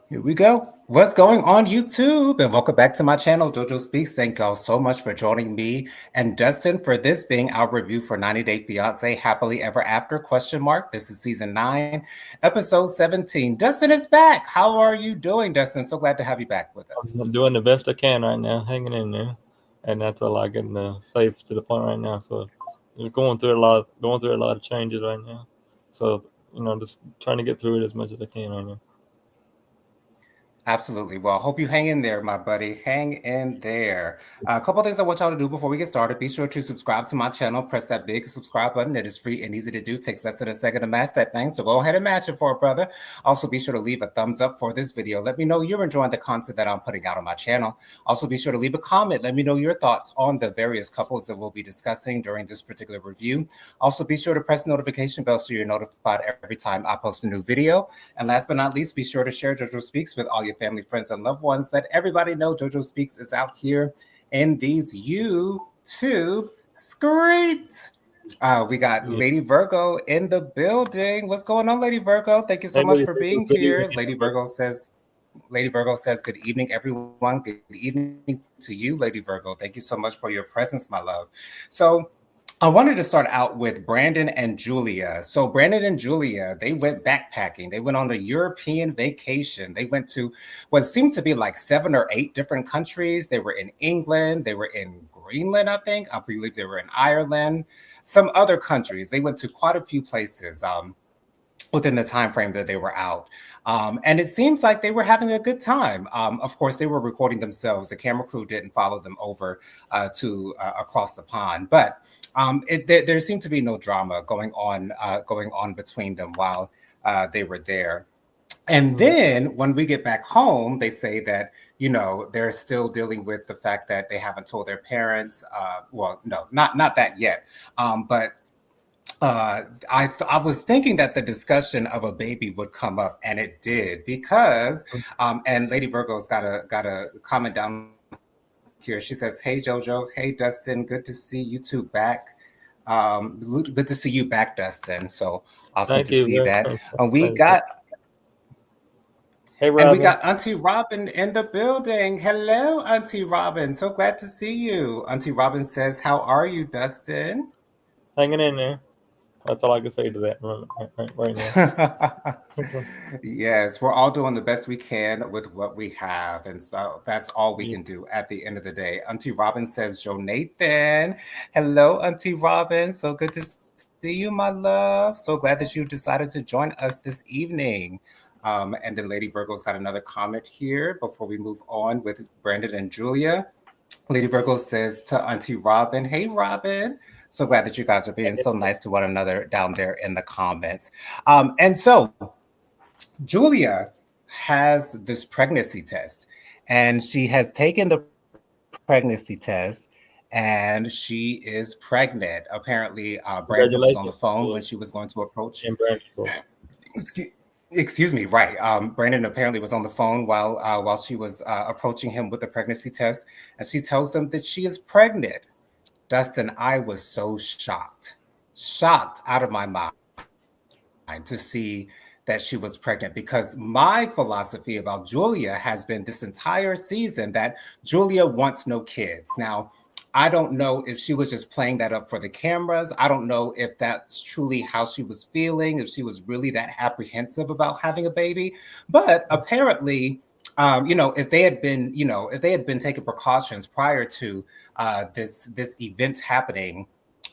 Here we go. What's going on YouTube? And welcome back to my channel, JoJo Speaks. Thank y'all so much for joining me and Dustin for this being our review for 90 Day Fiance Happily Ever After question mark. This is season 9, episode 17. Dustin is back. How are you doing, Dustin? So glad to have you back with us. I'm doing the best I can right now, hanging in there, and that's all I can say to the point right now. So we're going through a lot of changes right now. So just trying to get through it as much as I can right now. Absolutely. Well, I hope you hang in there, my buddy. Hang in there. A couple things I want y'all to do before we get started. Be sure to subscribe to my channel. Press that big subscribe button. It is free and easy to do. Takes less than a second to mash that thing. So go ahead and mash it for a brother. Also, be sure to leave a thumbs up for this video. Let me know you're enjoying the content that I'm putting out on my channel. Also, be sure to leave a comment. Let me know your thoughts on the various couples that we'll be discussing during this particular review. Also, be sure to press the notification bell so you're notified every time I post a new video. And last but not least, be sure to share JoJo Speaks with all your family, friends, and loved ones. Let everybody know JoJo Speaks is out here in these YouTube streets. We got Yeah. Lady Virgo in the building. What's going on, Lady Virgo? Thank you so Hey, much buddy, for being good evening. here. Lady Virgo says, good evening, everyone. Good evening to you, Lady Virgo. Thank you so much for your presence, my love. So I wanted to start out with Brandon and Julia. So Brandon and Julia, they went backpacking. They went on a European vacation. They went to what seemed to be like 7 or 8 different countries. They were in England. They were in Greenland, I think. I believe they were in Ireland. Some other countries. They went to quite a few places. Within the time frame that they were out. And it seems like they were having a good time. Of course, they were recording themselves. The camera crew didn't follow them over to across the pond, but there seemed to be no drama going on between them while they were there. And Mhm. then when we get back home, they say that, they're still dealing with the fact that they haven't told their parents. Well, no, not that yet. But I was thinking that the discussion of a baby would come up, and it did because and Lady Virgo's got a comment down here. She says, "Hey Jojo, hey Dustin, good to see you two back. Good to see you back, Dustin. So awesome to Thank see you that. very much. Thank you. We Hey, and we Robin, got Auntie Robin in the building. Hello, Auntie Robin. So glad to see you. Auntie Robin says, "How are you, Dustin?" hanging in there. That's all I can say to that right now. Yes, we're all doing the best we can with what we have. And so that's all we Yeah. can do at the end of the day. Auntie Robin says, Joe Nathan. Hello, Auntie Robin. So good to see you, my love. So glad that you decided to join us this evening. And then Lady Virgo's got another comment here before we move on with Brandon and Julia. Lady Virgo says to Auntie Robin, hey, Robin. So glad that you guys are being so nice to one another down there in the comments. And so Julia has this pregnancy test, and she has taken the pregnancy test, and she is pregnant. Apparently, Brandon was on the phone when Congratulations she was going to to approach. Jim Branchville. Excuse me, right. Brandon apparently was on the phone while she was approaching him with the pregnancy test, and she tells them that she is pregnant. Dustin, I was so shocked out of my mind to see that she was pregnant because my philosophy about Julia has been this entire season that Julia wants no kids. Now, I don't know if she was just playing that up for the cameras. I don't know if that's truly how she was feeling, if she was really that apprehensive about having a baby. But apparently, if they had been taking precautions prior to this event happening,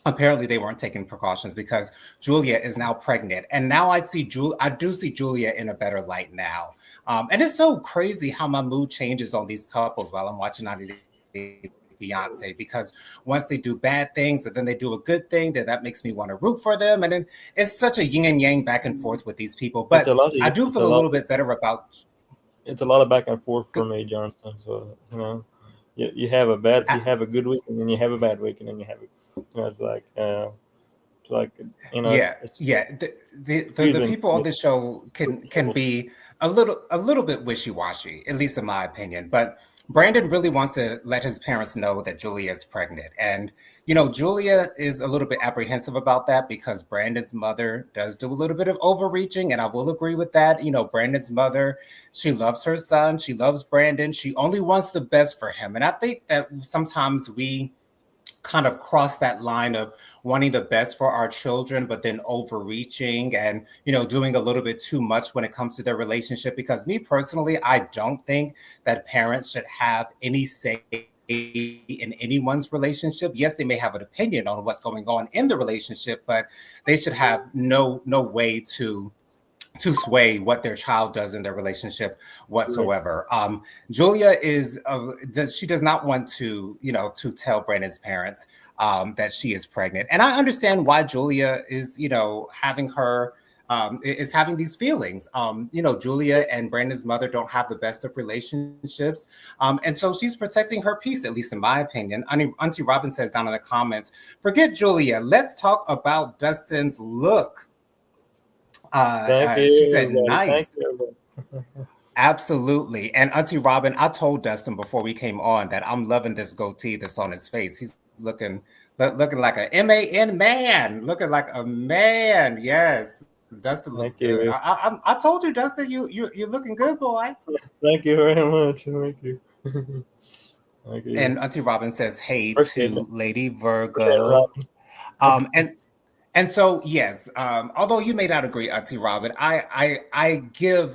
apparently they weren't taking precautions because Julia is now pregnant, and now I do see Julia in a better light now. And it's so crazy how my mood changes on these couples while I'm watching 90 Day Fiance, because once they do bad things and then they do a good thing, then that makes me want to root for them, and then it's such a yin and yang back and forth with these people. But It's a I lot. do feel a It's a little bit lot. better about. It's a lot of back and forth for me, Johnson. So you have a good week, and then you have a bad week, and then you have it's like Yeah, it's yeah. The confusing. people on this show can be a little bit wishy washy, at least in my opinion. But Brandon really wants to let his parents know that Julia is pregnant. And, Julia is a little bit apprehensive about that because Brandon's mother does do a little bit of overreaching. And I will agree with that. Brandon's mother, she loves her son. She loves Brandon. She only wants the best for him. And I think that sometimes we kind of cross that line of wanting the best for our children, but then overreaching and, doing a little bit too much when it comes to their relationship. Because me personally, I don't think that parents should have any say in anyone's relationship. Yes, they may have an opinion on what's going on in the relationship, but they should have no way to sway what their child does in their relationship whatsoever. Julia she does not want to tell Brandon's parents that she is pregnant, and I understand why Julia is having her. Is having these feelings. Julia and Brandon's mother don't have the best of relationships. And so she's protecting her peace, at least in my opinion. Auntie Robin says down in the comments, forget Julia. Let's talk about Dustin's look. Thank She said, you, everybody. Thank nice. you, everybody. Absolutely. And Auntie Robin, I told Dustin before we came on that I'm loving this goatee that's on his face. He's looking like a MAN man, looking like a man. Yes, Dustin looks Thank good. you. I told you, Dustin, you're looking good, boy. Thank you very much. Thank you. Thank you. And Auntie Robin says, hey Appreciate to it. Lady Appreciate it, Virgo. Robin. And so, yes, although you may not agree, Auntie Robin, I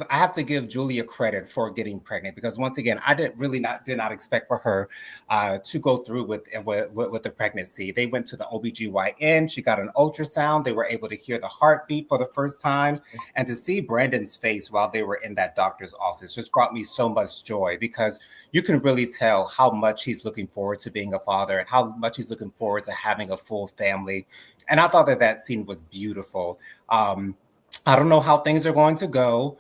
have to give Julia credit for getting pregnant because once again, I did not expect for her to go through with the pregnancy. They went to the OBGYN. She got an ultrasound. They were able to hear the heartbeat for the first time, and to see Brandon's face while they were in that doctor's office just brought me so much joy because you can really tell how much he's looking forward to being a father and how much he's looking forward to having a full family. And I thought that scene was beautiful. I don't know how things are going to go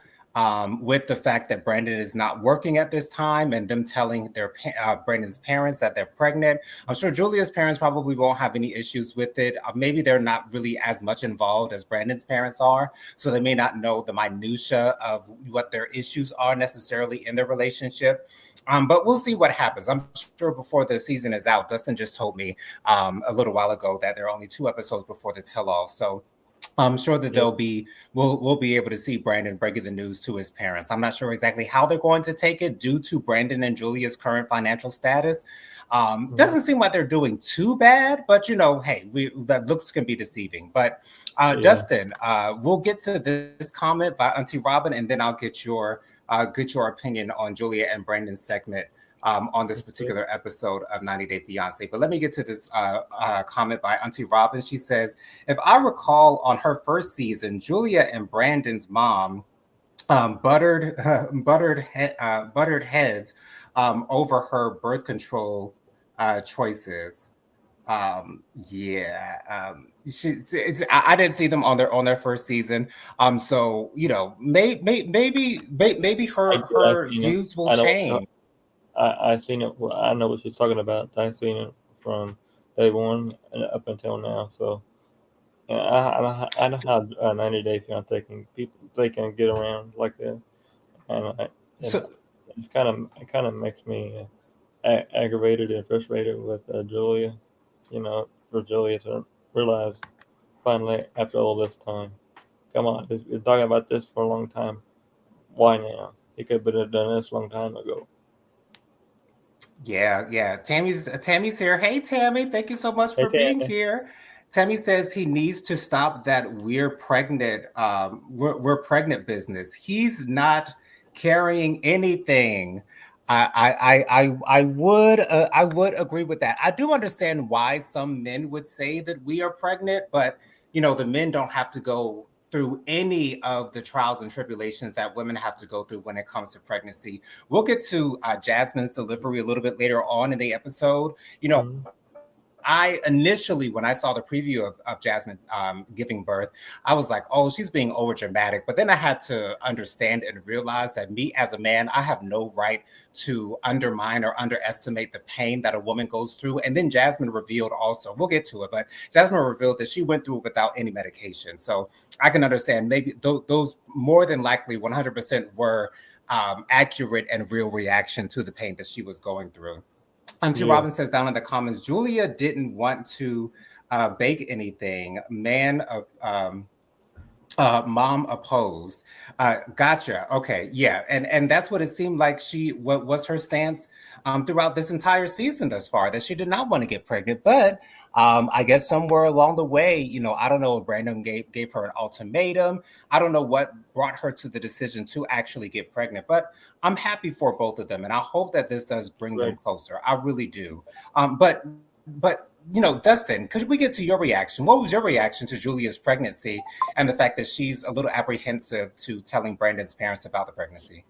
with the fact that Brandon is not working at this time and them telling Brandon's parents that they're pregnant. I'm sure Julia's parents probably won't have any issues with it. Maybe they're not really as much involved as Brandon's parents are, so they may not know the minutia of what their issues are necessarily in their relationship. But we'll see what happens. I'm sure before the season is out, Dustin just told me a little while ago that there are only 2 episodes before the tell-all. So I'm sure that we'll be able to see Brandon breaking the news to his parents. I'm not sure exactly how they're going to take it due to Brandon and Julia's current financial status. Doesn't seem like they're doing too bad, but hey, that looks can be deceiving. But Dustin, we'll get to this comment by Auntie Robin, and then I'll get your opinion on Julia and Brandon's segment on this particular episode of 90 Day Fiance. But let me get to this comment by Auntie Robin. She says, if I recall on her first season, Julia and Brandon's mom buttered heads over her birth control choices. I didn't see them on their first season. So maybe her views will change. I seen it. I know what she's talking about. I've seen it from day one and up until now. So I know how 90 Day Fiance they can get around like that, and it kind of makes me aggravated and frustrated with Julia. For Julia to realize finally after all this time, come on, we're talking about this for a long time. Why now? He could have done this a long time ago. Yeah. Tammy's here. Hey, Tammy, thank you so much for being here. Tammy says he needs to stop that we're pregnant business. He's not carrying anything. I would agree with that. I do understand why some men would say that we are pregnant, but the men don't have to go through any of the trials and tribulations that women have to go through when it comes to pregnancy. We'll get to Jasmine's delivery a little bit later on in the episode. I initially, when I saw the preview of Jasmine giving birth, I was like, oh, she's being over dramatic. But then I had to understand and realize that me as a man, I have no right to undermine or underestimate the pain that a woman goes through. And then Jasmine revealed also, we'll get to it, but Jasmine revealed that she went through it without any medication. So I can understand maybe those more than likely 100% were accurate and real reaction to the pain that she was going through. T. Yeah. Robin says down in the comments, Julia didn't want to bake anything. Mom opposed. Gotcha. Okay, yeah, and that's what it seemed like. What was her stance throughout this entire season thus far, that she did not want to get pregnant. But I guess somewhere along the way, I don't know if Brandon gave her an ultimatum. I don't know what brought her to the decision to actually get pregnant. But I'm happy for both of them, and I hope that this does bring them Right. closer. I really do. But Dustin, could we get to your reaction? What was your reaction to Julia's pregnancy and the fact that she's a little apprehensive to telling Brandon's parents about the pregnancy?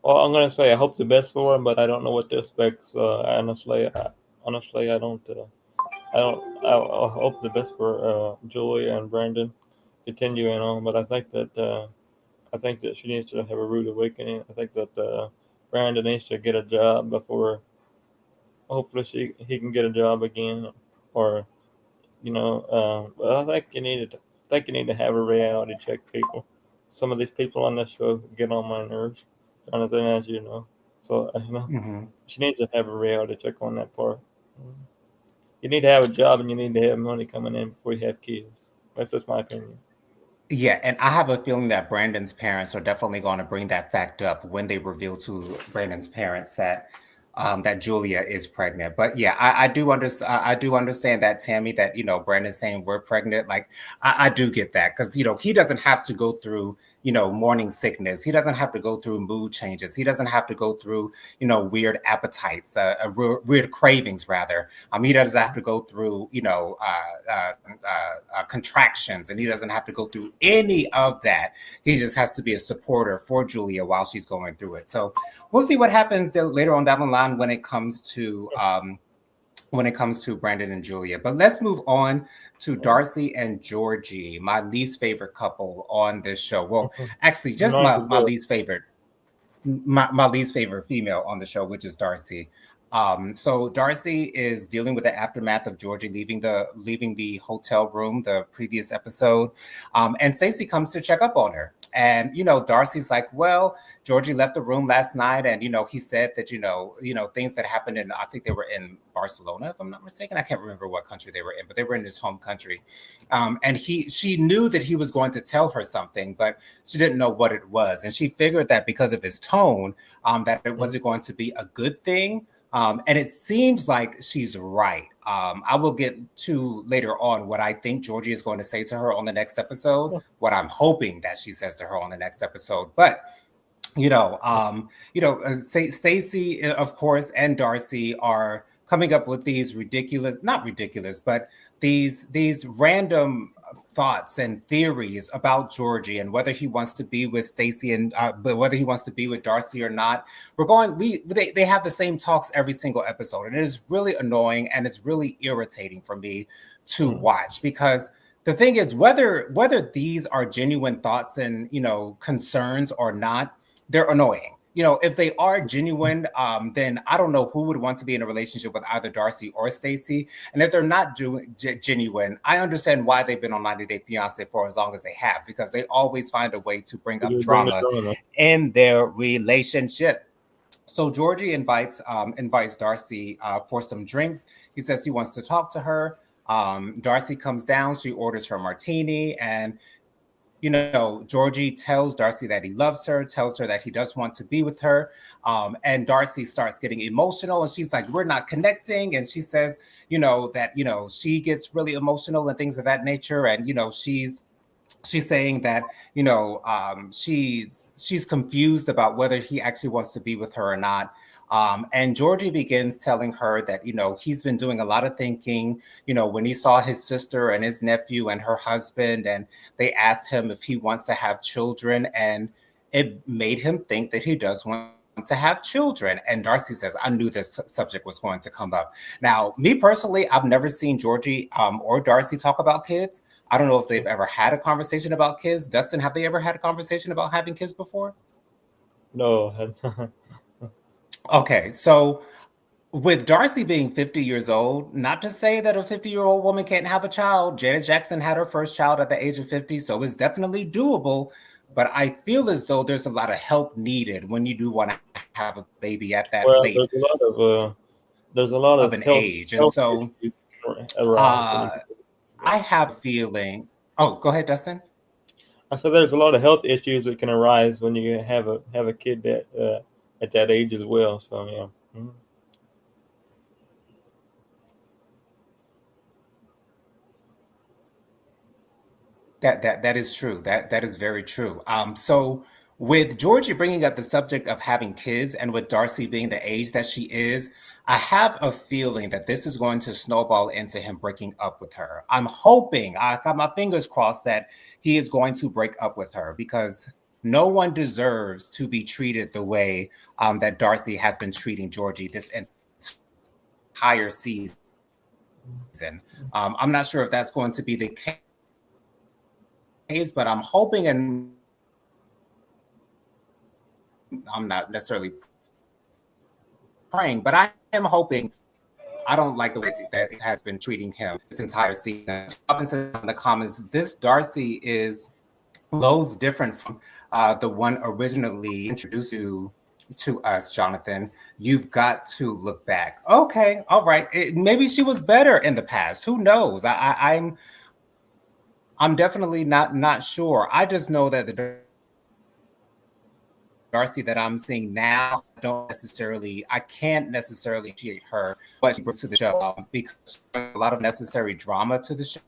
Well, I'm gonna say I hope the best for him, but I don't know what to expect. Honestly, I don't. I don't. I hope the best for Julia and Brandon continuing on, but I think that she needs to have a rude awakening. I think that Brandon needs to get a job before. Hopefully, he can get a job again, or but I think you need to have a reality check, people. Some of these people on this show get on my nerves, Jonathan, as you know. So Mm-hmm. she needs to have a reality check on that part. You need to have a job and you need to have money coming in before you have kids. That's just my opinion. Yeah, and I have a feeling that Brandon's parents are definitely going to bring that fact up when they reveal to Brandon's parents that Julia is pregnant. But yeah, I do understand. I do understand that, Tammy. That Brandon saying we're pregnant. Like I do get that, because he doesn't have to go through morning sickness. He doesn't have to go through mood changes. He doesn't have to go through weird appetites, weird cravings rather. He doesn't have to go through contractions, and he doesn't have to go through any of that. He just has to be a supporter for Julia while she's going through it. So we'll see what happens later on down the line when it comes to Brandon and Julia. But let's move on to Darcy and Georgie, my least favorite couple on this show. Well, actually, just Nice my as well. least favorite, my least favorite female on the show, which is Darcy. So Darcy is dealing with the aftermath of Georgie leaving the hotel room the previous episode, and Stacey comes to check up on her. And Darcy's like, well, Georgie left the room last night, and he said that things that happened in, I think they were in Barcelona, if I'm not mistaken. I can't remember what country they were in, but they were in his home country. And she knew that he was going to tell her something, but she didn't know what it was, and she figured that because of his tone, that it wasn't going to be a good thing. And it seems like she's right. I will get to later on what I think Georgie is going to say to her on the next episode, what I'm hoping that she says to her on the next episode. But Stacey, of course, and Darcy are coming up with these not ridiculous, but these random thoughts and theories about Georgie and whether he wants to be with Stacey and but whether he wants to be with Darcy or not. They have the same talks every single episode, and it is really annoying and it's really irritating for me to watch, because the thing is, whether these are genuine thoughts and concerns or not, they're annoying. If they are genuine, then I don't know who would want to be in a relationship with either Darcy or Stacey. And if they're not genuine, I understand why they've been on 90 Day Fiance for as long as they have, because they always find a way to bring up drama in their relationship. So Georgie invites Darcy for some drinks. He says he wants to talk to her. Darcy comes down. She orders her martini, and Georgie tells Darcy that he loves her, tells her that he does want to be with her. And Darcy starts getting emotional, and she's like, we're not connecting. And she says, that, she gets really emotional and things of that nature. And, she's saying that, she's confused about whether he actually wants to be with her or not. And Georgie begins telling her that, he's been doing a lot of thinking, when he saw his sister and his nephew and her husband, and they asked him if he wants to have children, and it made him think that he does want to have children. And Darcy says, I knew this subject was going to come up. Now, me personally, I've never seen Georgie or Darcy talk about kids. I don't know if they've ever had a conversation about kids. Dustin, have they ever had a conversation about having kids before? No. Okay, so with Darcy being 50 years old, not to say that a 50-year-old woman can't have a child. Janet Jackson had her first child at the age of 50, so it's definitely doable. but I feel as though there's a lot of help needed when you do want to have a baby at that late Well, there's a of lot an of age. And health so issues arise when uh, you get I yeah. have a feeling. Oh, go ahead, Dustin. I said there's a lot of health issues that can arise when you have a kid that at that age as well. So yeah. Mhm. That is true. That is very true. So with Georgie bringing up the subject of having kids, and with Darcy being the age that she is, I have a feeling that this is going to snowball into him breaking up with her. I'm hoping, I got my fingers crossed that he is going to break up with her because no one deserves to be treated the way that Darcy has been treating Georgie this entire season. I'm not sure if that's going to be the case, but I'm hoping and I'm not necessarily praying, but I am hoping. I don't like the way that it has been treating him this entire season. Robin said in the comments, this Darcy is loads different from the one originally introduced to us, Jonathan. You've got to look back. Okay, all right. Maybe she was better in the past. Who knows? I'm definitely not sure. I just know that the Darcy that I'm seeing now, I can't necessarily appreciate her, what she brings to the show because a lot of necessary drama to the show.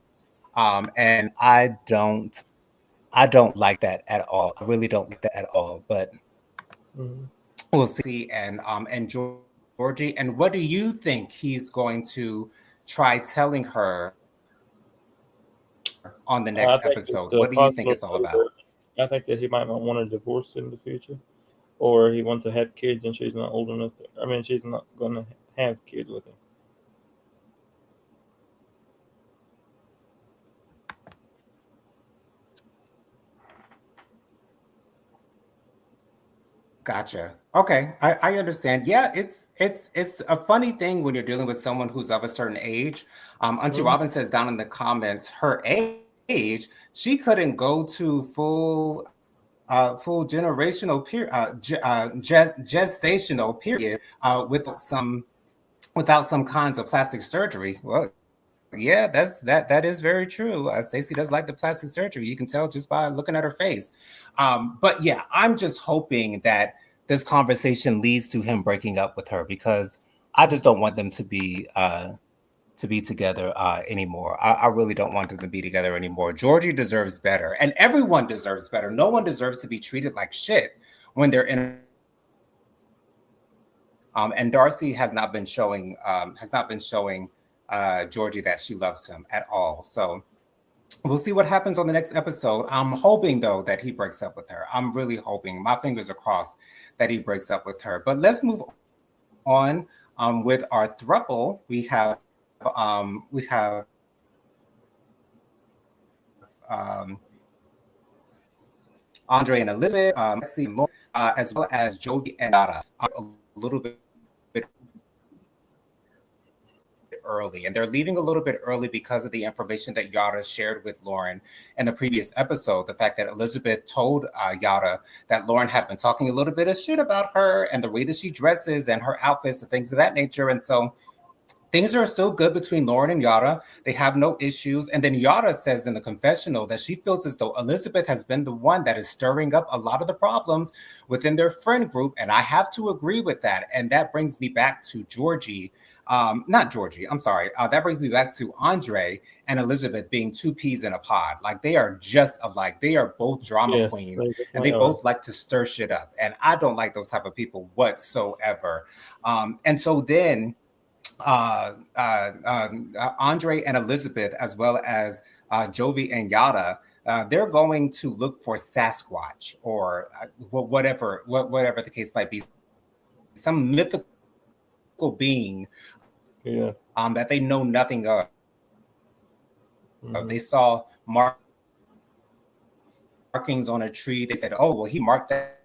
And I don't like that at all. I really don't like that at all. But Mhm. we'll see. And Georgie, and what do you think he's going to try telling her on the next I think it's episode? What do you think possible it's all that about? I think that he might not want a divorce in the future, or he wants to have kids and she's not old enough. I mean, she's not going to have kids with him. Gotcha. Okay, I understand. Yeah, it's a funny thing when you're dealing with someone who's of a certain age. Auntie Mhm. Robin says down in the comments, her age, she couldn't go to full generational period, gestational period, without some kinds of plastic surgery. Well, yeah, that is very true. Stacey does like the plastic surgery. You can tell just by looking at her face. But yeah, I'm just hoping that this conversation leads to him breaking up with her because I just don't want them to be together anymore. I really don't want them to be together anymore. Georgie deserves better, and everyone deserves better. No one deserves to be treated like shit when they're in. And Darcy has not been showing Georgie that she loves him at all. So we'll see what happens on the next episode. I'm hoping though that he breaks up with her. I'm really hoping. My fingers are crossed that he breaks up with her. But let's move on with our throuple. We have um, Andre and Elizabeth, Lexi and Lauren, as well as Jovi and Nada. A little bit early, and they're leaving a little bit early because of the information that Yara shared with Lauren in the previous episode. The fact that Elizabeth told Yara that Lauren had been talking a little bit of shit about her and the way that she dresses and her outfits and things of that nature. And so things are still good between Lauren and Yara. They have no issues. And then Yara says in the confessional that she feels as though Elizabeth has been the one that is stirring up a lot of the problems within their friend group. And I have to agree with that. And that brings me back to Georgie. Not Georgie, I'm sorry. That brings me back to Andre and Elizabeth being two peas in a pod. Like they are just alike. They are both drama Yes, queens they and they definitely are. both like to stir shit up. And I don't like those type of people whatsoever. And so then Andre and Elizabeth, as well as Jovi and Yada, they're going to look for Sasquatch or whatever the case might be, some mythical being Yeah. that they know nothing of. Hmm. They saw markings on a tree. They said, "Oh, well, he marked that."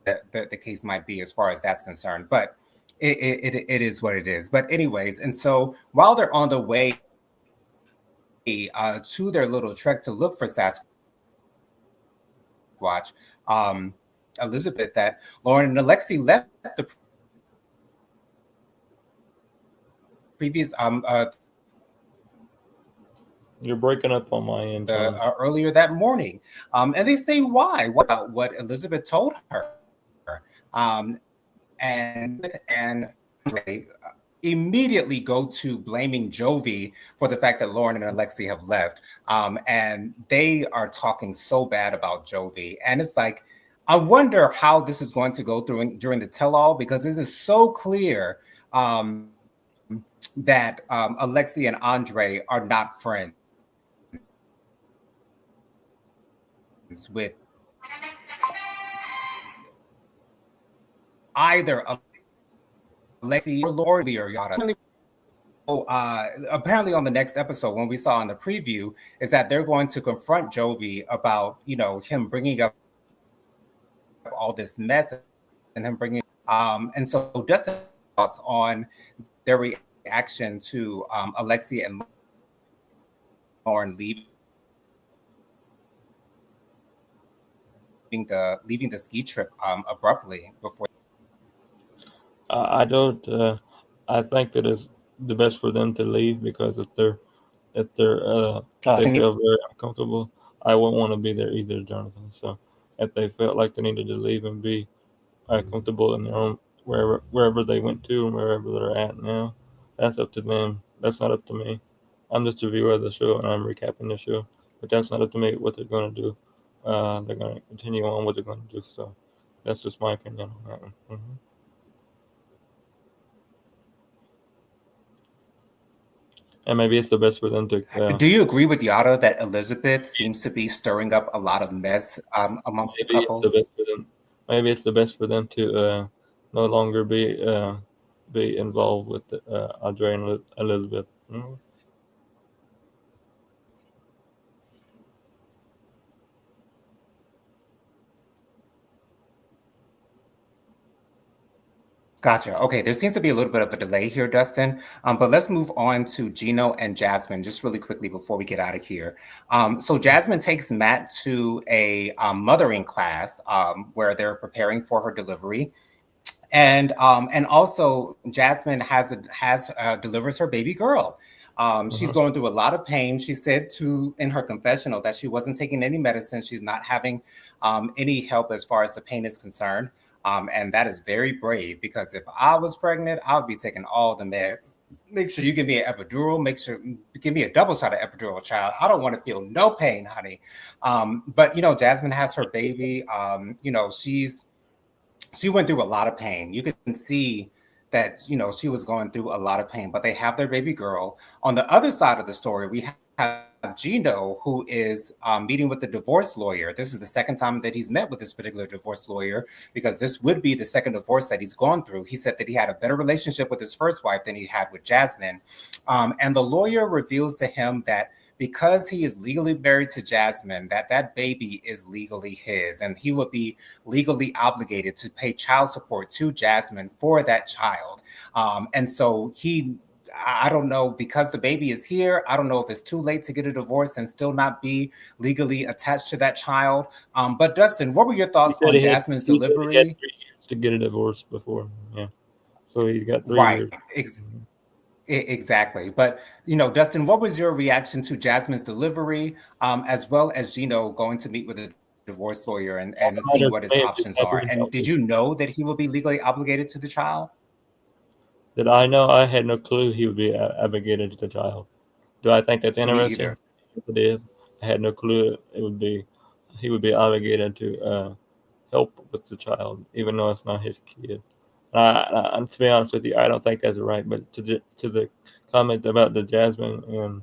The case might be as far as that's concerned, but it is what it is. But anyways, and so while they're on the way to their little trek to look for Sasquatch, watch, Elizabeth, that Lauren and Alexi left the previous You're breaking up on my end, Tony. earlier that morning. And they say why? What about what Elizabeth told her? And immediately go to blaming Jovi for the fact that Lauren and Alexi have left. And they are talking so bad about Jovi. And it's like, I wonder how this is going to go through during the tell-all, because this is so clear that Alexi and Andre are not friends with either Alexi or Lori or Yada. Apparently on the next episode, when we saw in the preview, is that they're going to confront Jovi about, him bringing up all this mess and him bringing. And so Dustin, thoughts on their reaction to Alexi and Lauren leaving the ski trip abruptly before. I don't. I think that it's the best for them to leave, because if they feel very uncomfortable, I wouldn't want to be there either, Jonathan. So if they felt like they needed to leave and be comfortable in their own wherever they went to and wherever they're at now, that's up to them. That's not up to me. I'm just a viewer of the show and I'm recapping the show, but that's not up to me what they're going to do. They're going to continue on what they're going to do. So that's just my opinion on that one. Mm-hmm. And maybe it's the best for them to. Do you agree with Yada that Elizabeth seems to be stirring up a lot of mess amongst the couples? Maybe it's the best for them to no longer be involved with Andre and Elizabeth. Mm-hmm. Gotcha. Okay, there seems to be a little bit of a delay here, Dustin. But let's move on to Gino and Jasmine just really quickly before we get out of here. So Jasmine takes Matt to a mothering class where they're preparing for her delivery. And also Jasmine delivers her baby girl. She's going through a lot of pain. She said in her confessional that she wasn't taking any medicine. She's not having any help as far as the pain is concerned. And that is very brave, because if I was pregnant, I would be taking all the meds. Make sure you give me an epidural. Make sure give me a double shot of epidural, child. I don't want to feel no pain, honey. But Jasmine has her baby. She went through a lot of pain. You can see that she was going through a lot of pain. But they have their baby girl. On the other side of the story, we have Gino, who is meeting with the divorce lawyer. This is the second time that he's met with this particular divorce lawyer, because this would be the second divorce that he's gone through. He said that he had a better relationship with his first wife than he had with Jasmine. And the lawyer reveals to him that because he is legally married to Jasmine, that baby is legally his, and he would be legally obligated to pay child support to Jasmine for that child. And so I don't know, because the baby is here, I don't know if it's too late to get a divorce and still not be legally attached to that child. But Dustin, what were your thoughts on Jasmine's delivery? He had 3 years to get a divorce before. Yeah. So he got 3 years. Exactly. But, Dustin, what was your reaction to Jasmine's delivery, as well as Gino going to meet with a divorce lawyer and see what his options are? And did you know that he will be legally obligated to the child? Did I know? I had no clue he would be obligated to the child. Do I think that's interesting? Me either. If it is, I had no clue he would be obligated to help with the child, even though it's not his kid. To be honest with you, I don't think that's right. But to the comment about the Jasmine, and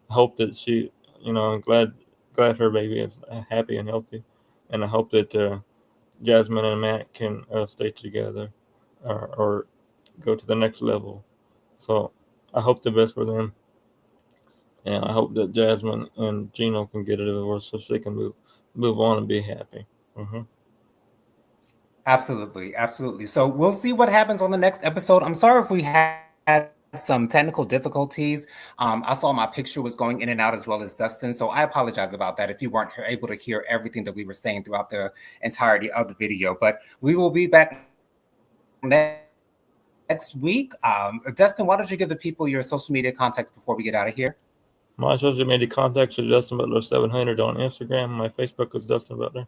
I hope that she, I'm glad her baby is happy and healthy, and I hope that Jasmine and Matt can stay together, or go to the next level. So I hope the best for them, and I hope that Jasmine and Gino can get a divorce so she can move on and be happy. Mm-hmm. Absolutely. So we'll see what happens on the next episode. I'm sorry if we had some technical difficulties. I saw my picture was going in and out as well as Dustin. So I apologize about that if you weren't able to hear everything that we were saying throughout the entirety of the video. But we will be back next week. Dustin, why don't you give the people your social media contacts before we get out of here? My social media contacts are Justin Butler 700 on Instagram. My Facebook is Justin Butler.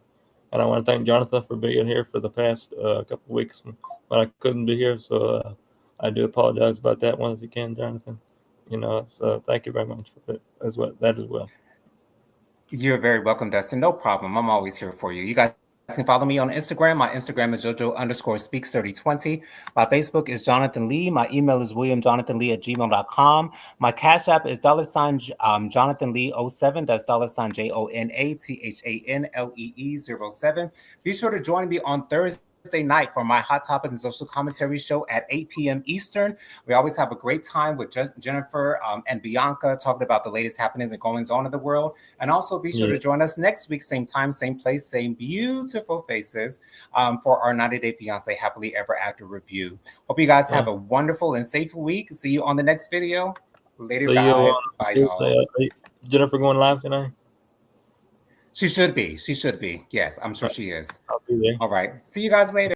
And I want to thank Jonathan for being here for the past couple of weeks when I couldn't be here. So I do apologize about that once again, Jonathan. So thank you very much for that as well. You're very welcome, Dustin. No problem. I'm always here for you. You guys can follow me on Instagram. My Instagram is JoJo_speaks3020. My Facebook is Jonathan Lee. My email is williamjonathanlee@gmail.com. My Cash App is Jonathan Lee07. That's $JONATHANLEE07. Be sure to join me on Thursday night for my Hot Topics and Social Commentary show at 8 p.m. Eastern. We always have a great time with Jennifer and Bianca talking about the latest happenings and goings on in the world. And also be sure to join us next week, same time, same place, same beautiful faces for our 90-Day Fiance Happily Ever After review. Hope you guys have a wonderful and safe week. See you on the next video. Later, guys. Bye, y'all. Jennifer going live tonight? She should be. She should be. Yes, I'm sure she is. I'll be there. All right. See you guys later.